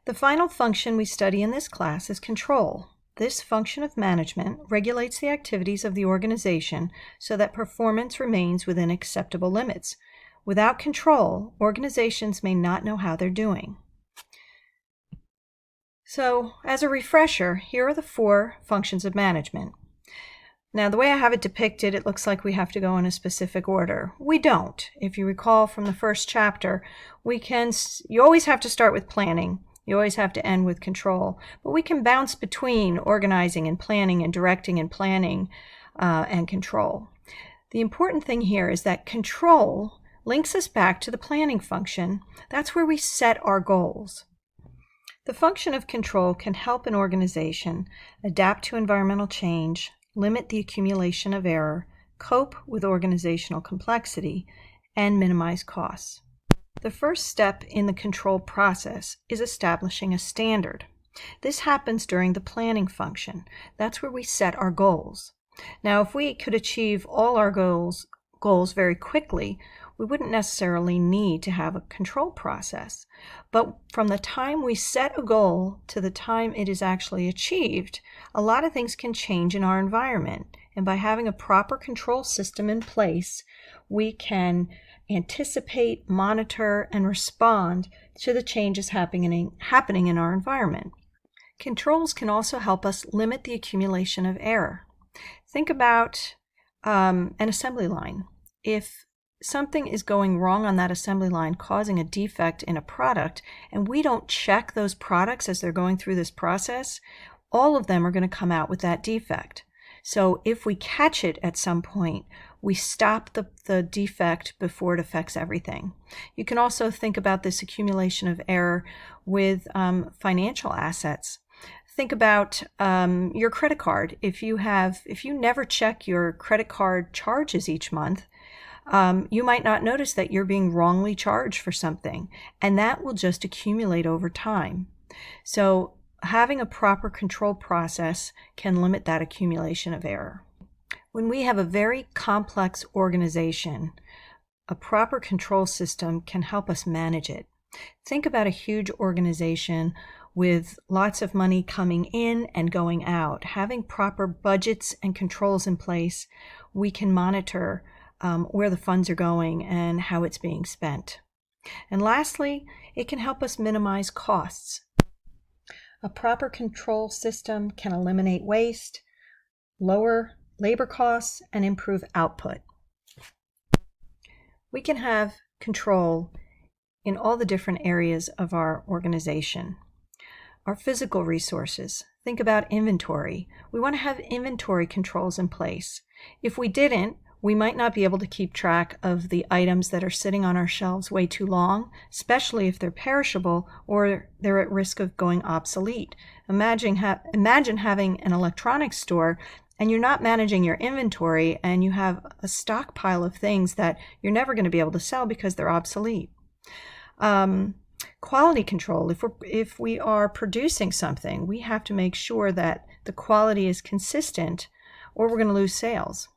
The final function we study in this class is control. This function of management regulates the activities of the organization so that performance remains within acceptable limits. Without control, organizations may not know how they're doing. So, as a refresher, here are the 4 functions of management. Now, the way I have it depicted, it looks like we have to go in a specific order. We don't. If you recall from the first chapter, you always have to start with planning. You always have to end with control. But we can bounce between organizing and planning and directing and planning and control. The important thing here is that control links us back to the planning function. That's where we set our goals. The function of control can help an organization adapt to environmental change, limit the accumulation of error, cope with organizational complexity, and minimize costs. The first step in the control process is establishing a standard. This happens during the planning function. That's where we set our goals. Now, if we could achieve all our goals very quickly, we wouldn't necessarily need to have a control process. But from the time we set a goal to the time it is actually achieved, a lot of things can change in our environment. And by having a proper control system in place, we can anticipate, monitor, and respond to the changes happening in our environment. Controls can also help us limit the accumulation of error. Think about an assembly line. If something is going wrong on that assembly line, causing a defect in a product, and we don't check those products as they're going through this process, all of them are going to come out with that defect. So if we catch it at some point, we stop the defect before it affects everything. You can also think about this accumulation of error with financial assets. Think about your credit card. If you never check your credit card charges each month, you might not notice that you're being wrongly charged for something, and that will just accumulate over time. So having a proper control process can limit that accumulation of error. When we have a very complex organization, a proper control system can help us manage it. Think about a huge organization with lots of money coming in and going out. Having proper budgets and controls in place, we can monitor where the funds are going and how it's being spent. And lastly, it can help us minimize costs. A proper control system can eliminate waste, lower labor costs, and improve output. We can have control in all the different areas of our organization. Our physical resources. Think about inventory. We want to have inventory controls in place. If we didn't, we might not be able to keep track of the items that are sitting on our shelves way too long, especially if they're perishable or they're at risk of going obsolete. Imagine having an electronics store and you're not managing your inventory and you have a stockpile of things that you're never going to be able to sell because they're obsolete. Quality control. If we are producing something, we have to make sure that the quality is consistent or we're going to lose sales.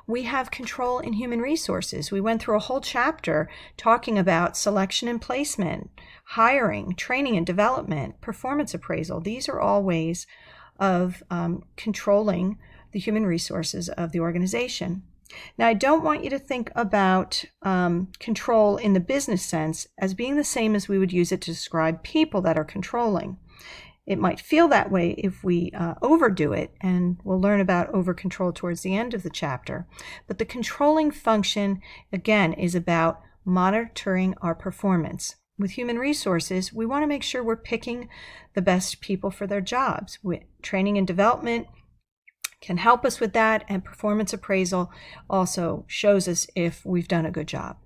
We have control in human resources. We went through a whole chapter talking about selection and placement, hiring, training and development, performance appraisal. These are all ways of controlling the human resources of the organization. Now, I don't want you to think about control in the business sense as being the same as we would use it to describe people that are controlling. It might feel that way if we overdo it, and we'll learn about over-control towards the end of the chapter. But the controlling function, again, is about monitoring our performance. With human resources, we want to make sure we're picking the best people for their jobs. Training and development can help us with that, and performance appraisal also shows us if we've done a good job.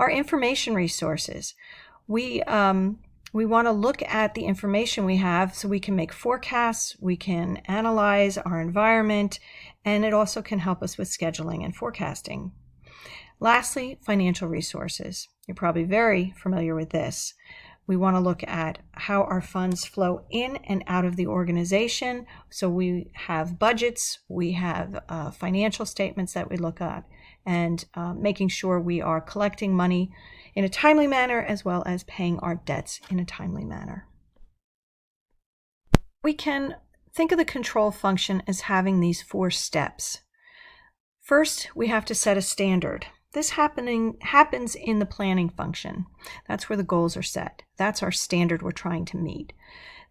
Our information resources. We want to look at the information we have so we can make forecasts, we can analyze our environment, and it also can help us with scheduling and forecasting. Lastly, financial resources. You're probably very familiar with this. We want to look at how our funds flow in and out of the organization. So we have budgets, we have financial statements that we look at, and making sure we are collecting money in a timely manner as well as paying our debts in a timely manner. We can think of the control function as having these 4 steps. First, we have to set a standard. This happens in the planning function. That's where the goals are set. That's our standard we're trying to meet.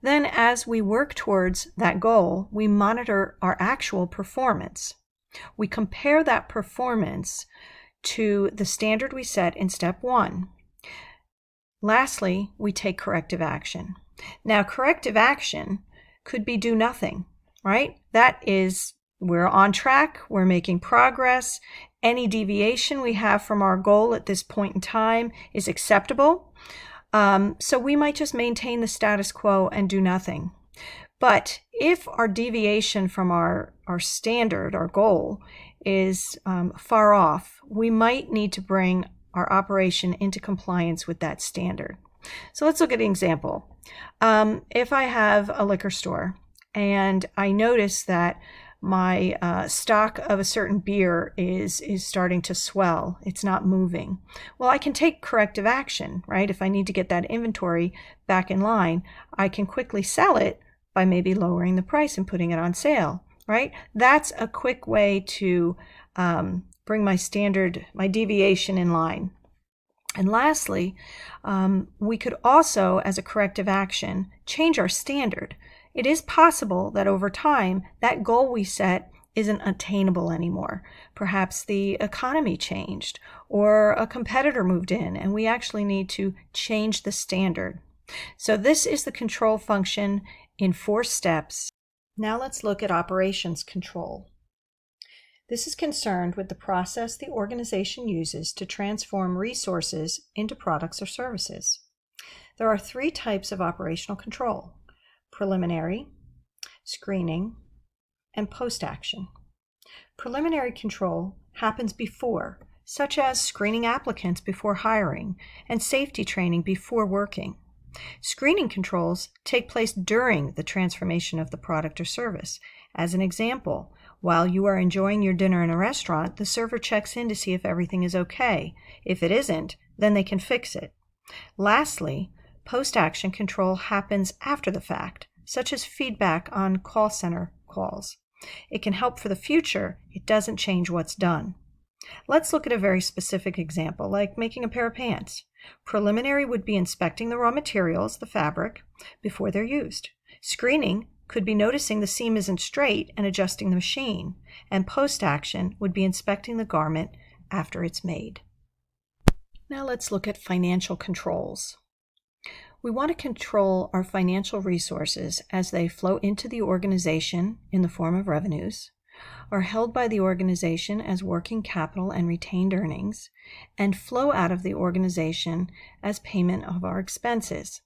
Then, as we work towards that goal, we monitor our actual performance. We compare that performance to the standard we set in step 1. Lastly, we take corrective action. Now, corrective action could be do nothing, right? That is, we're on track, we're making progress. Any deviation we have from our goal at this point in time is acceptable. So we might just maintain the status quo and do nothing. But if our deviation from our standard, our goal, is far off, we might need to bring our operation into compliance with that standard. So let's look at an example. If I have a liquor store and I notice that my stock of a certain beer is starting to swell, it's not moving. Well, I can take corrective action, right? If I need to get that inventory back in line, I can quickly sell it by maybe lowering the price and putting it on sale, right? That's a quick way to bring my deviation in line. And lastly, we could also, as a corrective action, change our standard. It is possible that over time, that goal we set isn't attainable anymore. Perhaps the economy changed or a competitor moved in and we actually need to change the standard. So this is the control function in 4 steps. Now let's look at operations control. This is concerned with the process the organization uses to transform resources into products or services. There are 3 types of operational control: preliminary, screening, and post-action. Preliminary control happens before, such as screening applicants before hiring and safety training before working. Screening controls take place during the transformation of the product or service. As an example, while you are enjoying your dinner in a restaurant, the server checks in to see if everything is okay. If it isn't, then they can fix it. Lastly, post-action control happens after the fact, such as feedback on call center calls. It can help for the future. It doesn't change what's done. Let's look at a very specific example, like making a pair of pants. Preliminary would be inspecting the raw materials, the fabric, before they're used. Screening could be noticing the seam isn't straight and adjusting the machine. And post-action would be inspecting the garment after it's made. Now let's look at financial controls. We want to control our financial resources as they flow into the organization in the form of revenues, are held by the organization as working capital and retained earnings, and flow out of the organization as payment of our expenses.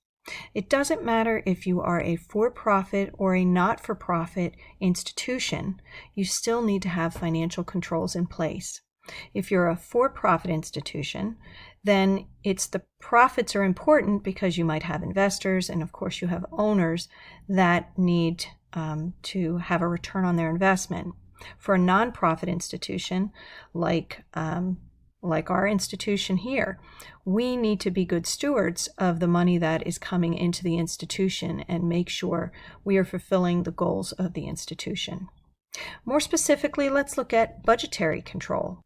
It doesn't matter if you are a for-profit or a not-for-profit institution, you still need to have financial controls in place. If you're a for-profit institution, then the profits are important because you might have investors and of course you have owners that need to have a return on their investment. For a nonprofit institution like our institution here, we need to be good stewards of the money that is coming into the institution and make sure we are fulfilling the goals of the institution. More specifically, let's look at budgetary control.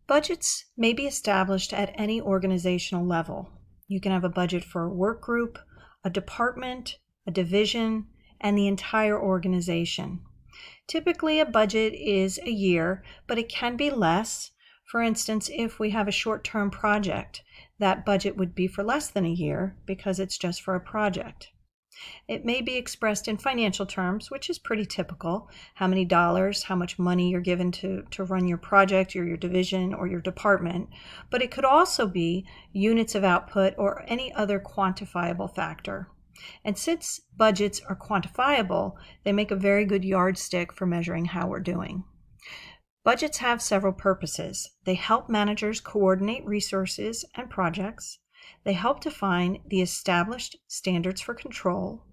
Budgets may be established at any organizational level. You can have a budget for a work group, a department, a division, and the entire organization. Typically, a budget is a year, but it can be less. For instance, if we have a short-term project, that budget would be for less than a year because it's just for a project. It may be expressed in financial terms, which is pretty typical. How many dollars, how much money you're given to run your project or your division or your department. But it could also be units of output or any other quantifiable factor. And since budgets are quantifiable, they make a very good yardstick for measuring how we're doing. Budgets have several purposes. They help managers coordinate resources and projects. They help define the established standards for control.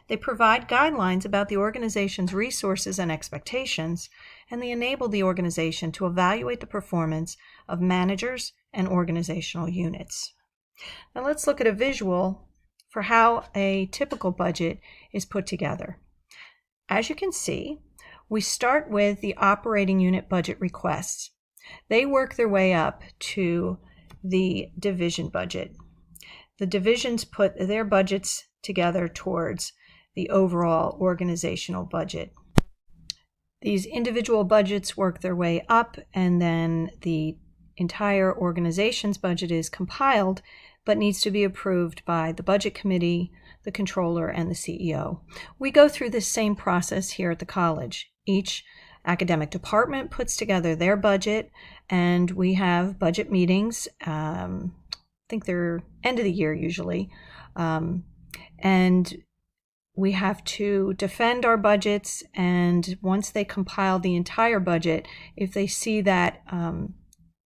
They provide guidelines about the organization's resources and expectations, and they enable the organization to evaluate the performance of managers and organizational units. Now let's look at a visual for how a typical budget is put together. As you can see, we start with the operating unit budget requests. They work their way up to the division budget. The divisions put their budgets together towards the overall organizational budget. These individual budgets work their way up, and then the entire organization's budget is compiled, but needs to be approved by the budget committee, the controller, and the CEO. We go through this same process here at the college. Each academic department puts together their budget, and we have budget meetings. I think they're end of the year usually. And we have to defend our budgets, and once they compile the entire budget, if they see that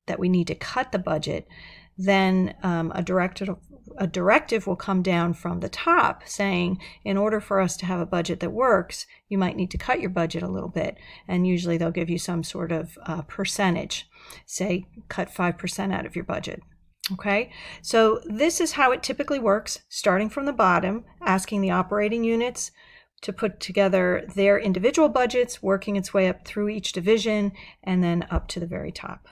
that we need to cut the budget, then a directive will come down from the top saying, in order for us to have a budget that works, you might need to cut your budget a little bit. And usually they'll give you some sort of percentage, say cut 5% out of your budget. Okay, so this is how it typically works, starting from the bottom, asking the operating units to put together their individual budgets, working its way up through each division, and then up to the very top.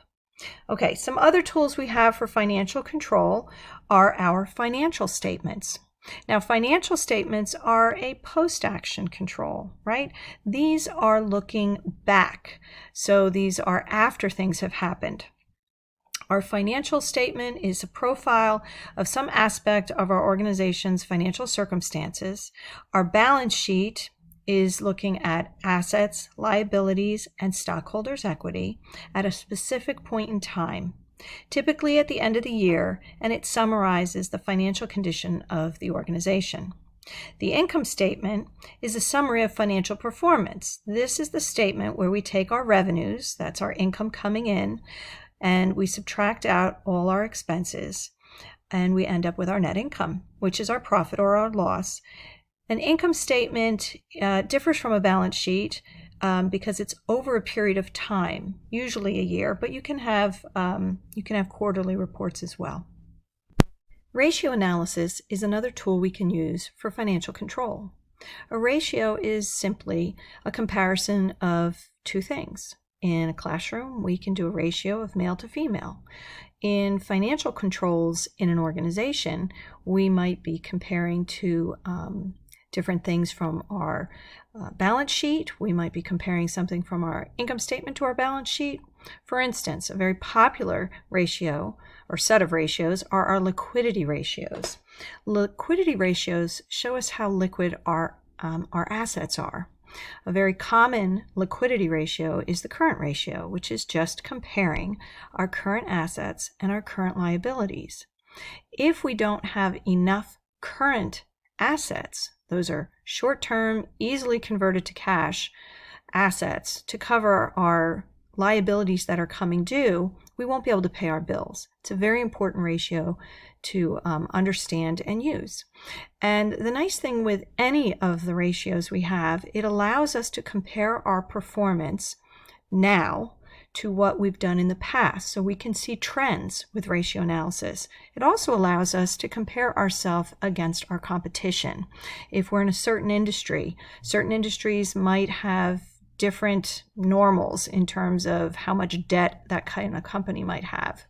Okay, some other tools we have for financial control are our financial statements. Now, financial statements are a post-action control, right? These are looking back. So these are after things have happened. Our financial statement is a profile of some aspect of our organization's financial circumstances. Our balance sheet is looking at assets, liabilities, and stockholders' equity at a specific point in time, typically at the end of the year, and it summarizes the financial condition of the organization. The income statement is a summary of financial performance. This is the statement where we take our revenues, that's our income coming in, and we subtract out all our expenses, and we end up with our net income, which is our profit or our loss. An income statement differs from a balance sheet because it's over a period of time, usually a year, but you can have quarterly reports as well. Ratio analysis is another tool we can use for financial control. A ratio is simply a comparison of two things. In a classroom, we can do a ratio of male to female. In financial controls in an organization, we might be comparing to different things from our balance sheet. We might be comparing something from our income statement to our balance sheet. For instance, a very popular ratio or set of ratios are our liquidity ratios. Liquidity ratios show us how liquid our assets are. A very common liquidity ratio is the current ratio, which is just comparing our current assets and our current liabilities. If we don't have enough current assets, those are short-term, easily converted to cash assets, to cover our liabilities that are coming due, we won't be able to pay our bills. It's a very important ratio to understand and use. And the nice thing with any of the ratios we have, it allows us to compare our performance now to what we've done in the past. So we can see trends with ratio analysis. It also allows us to compare ourselves against our competition. If we're in a certain industry, certain industries might have different normals in terms of how much debt that kind of company might have.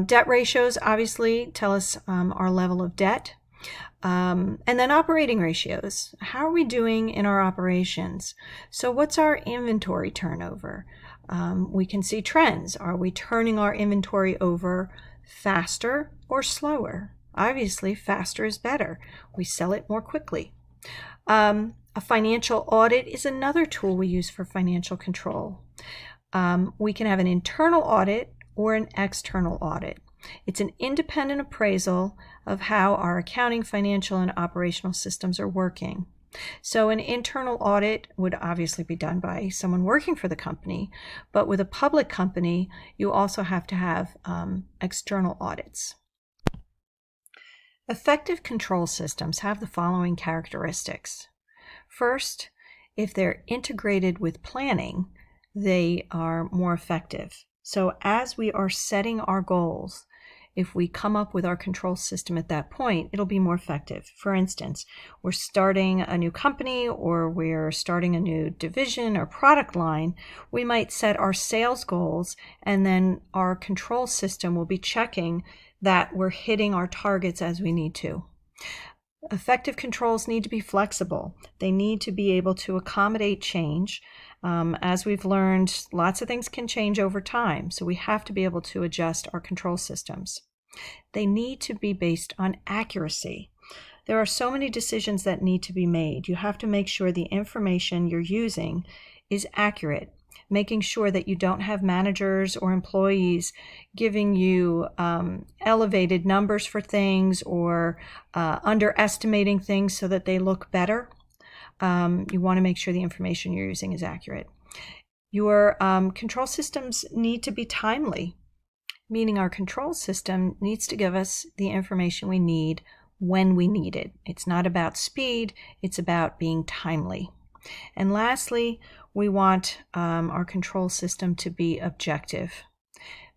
Debt ratios obviously tell us our level of debt. And then operating ratios. How are we doing in our operations? So what's our inventory turnover? We can see trends. Are we turning our inventory over faster or slower? Obviously, faster is better. We sell it more quickly. A financial audit is another tool we use for financial control. We can have an internal audit or an external audit. It's an independent appraisal of how our accounting, financial, and operational systems are working. So an internal audit would obviously be done by someone working for the company, but with a public company, you also have to have external audits. Effective control systems have the following characteristics. First, if they're integrated with planning, they are more effective. So as we are setting our goals, if we come up with our control system at that point, it'll be more effective. For instance, we're starting a new company or we're starting a new division or product line, we might set our sales goals, and then our control system will be checking that we're hitting our targets as we need to. Effective controls need to be flexible. They need to be able to accommodate change. As we've learned, lots of things can change over time, so we have to be able to adjust our control systems. They need to be based on accuracy. There are so many decisions that need to be made. You have to make sure the information you're using is accurate, making sure that you don't have managers or employees giving you elevated numbers for things or underestimating things so that they look better. You want to make sure the information you're using is accurate. Your control systems need to be timely, meaning our control system needs to give us the information we need when we need it. It's not about speed, it's about being timely. And lastly, we want our control system to be objective,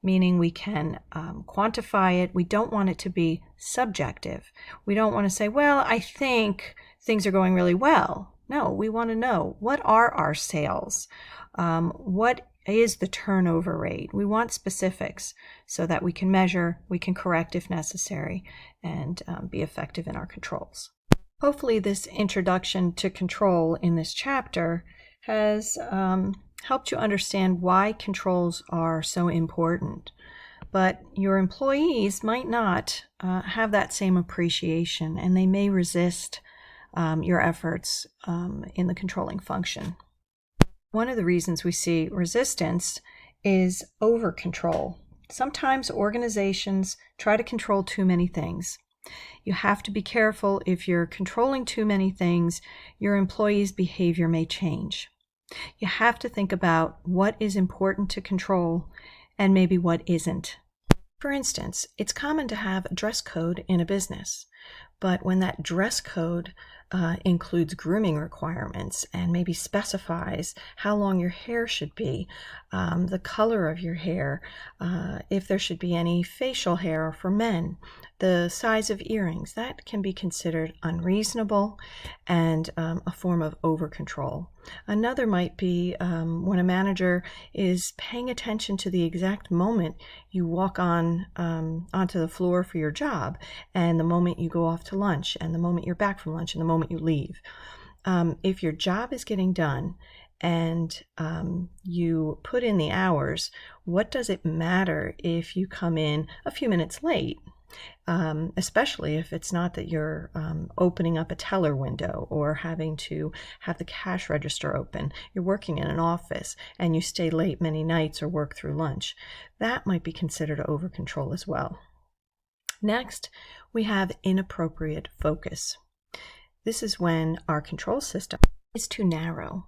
meaning we can quantify it. We don't want it to be subjective. We don't want to say, well, I think things are going really well. No, we want to know, what are our sales? What is the turnover rate? We want specifics so that we can measure, we can correct if necessary, and be effective in our controls. Hopefully this introduction to control in this chapter has helped you understand why controls are so important. But your employees might not have that same appreciation, and they may resist your efforts in the controlling function. One of the reasons we see resistance is over-control. Sometimes organizations try to control too many things. You have to be careful. If you're controlling too many things, your employees' behavior may change. You have to think about what is important to control and maybe what isn't. For instance, it's common to have a dress code in a business, but when that dress code includes grooming requirements and maybe specifies how long your hair should be, the color of your hair, if there should be any facial hair for men, the size of earrings, that can be considered unreasonable and a form of over-control. Another might be when a manager is paying attention to the exact moment you walk onto the floor for your job, and the moment you go off to lunch, and the moment you're back from lunch, and the moment you leave. If your job is getting done and you put in the hours, what does it matter if you come in a few minutes late? Especially if it's not that you're opening up a teller window or having to have the cash register open. You're working in an office and you stay late many nights or work through lunch. That might be considered over control as well. Next, we have inappropriate focus. This is when our control system is too narrow.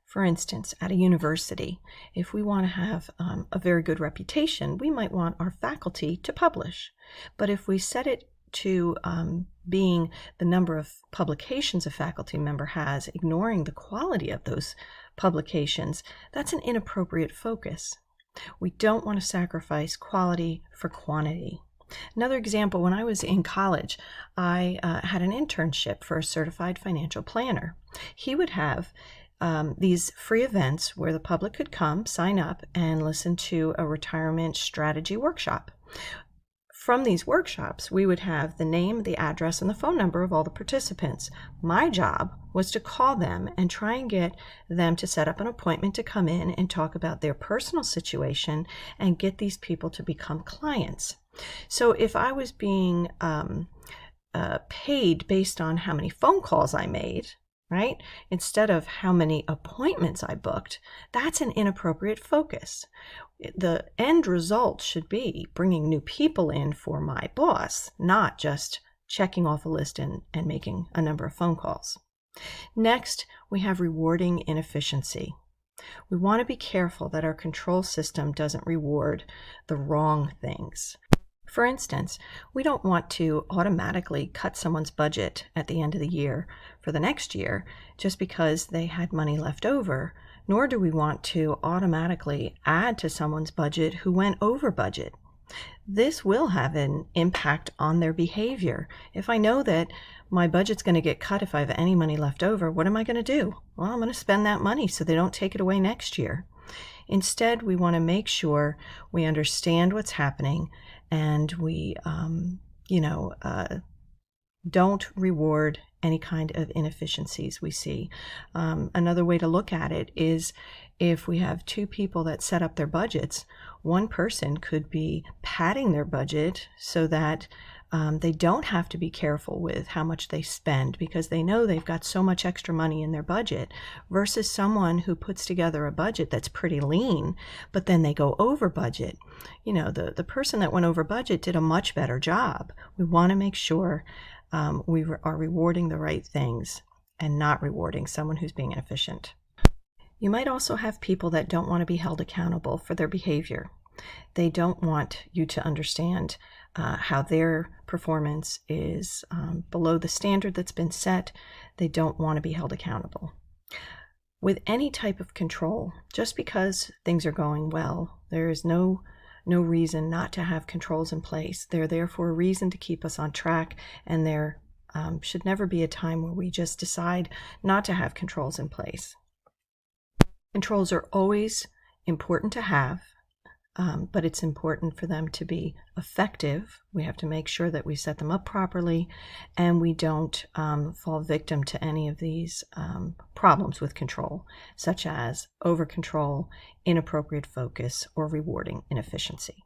For instance, at a university, if we want to have a very good reputation, we might want our faculty to publish. But if we set it to being the number of publications a faculty member has, ignoring the quality of those publications, that's an inappropriate focus. We don't want to sacrifice quality for quantity. Another example, when I was in college, I had an internship for a certified financial planner. He would have these free events where the public could come, sign up, and listen to a retirement strategy workshop. From these workshops, we would have the name, the address, and the phone number of all the participants. My job was to call them and try and get them to set up an appointment to come in and talk about their personal situation and get these people to become clients. So if I was being paid based on how many phone calls I made, right, instead of how many appointments I booked, that's an inappropriate focus. The end result should be bringing new people in for my boss, not just checking off a list and making a number of phone calls. Next, we have rewarding inefficiency. We want to be careful that our control system doesn't reward the wrong things. For instance, we don't want to automatically cut someone's budget at the end of the year for the next year just because they had money left over, nor do we want to automatically add to someone's budget who went over budget. This will have an impact on their behavior. If I know that my budget's going to get cut if I have any money left over, what am I going to do? Well, I'm going to spend that money so they don't take it away next year. Instead, we want to make sure we understand what's happening and we, don't reward any kind of inefficiencies we see. Another way to look at it is if we have two people that set up their budgets, one person could be padding their budget so that they don't have to be careful with how much they spend because they know they've got so much extra money in their budget, versus someone who puts together a budget that's pretty lean, but then they go over budget. The person that went over budget did a much better job. We want to make sure we are rewarding the right things and not rewarding someone who's being inefficient. You might also have people that don't want to be held accountable for their behavior. They don't want you to understand how their performance is below the standard that's been set. They don't want to be held accountable. With any type of control, just because things are going well, there is no reason not to have controls in place. They're there for a reason, to keep us on track, and there should never be a time where we just decide not to have controls in place. Controls are always important to have, but it's important for them to be effective. We have to make sure that we set them up properly and we don't fall victim to any of these problems with control, such as over control, inappropriate focus, or rewarding inefficiency.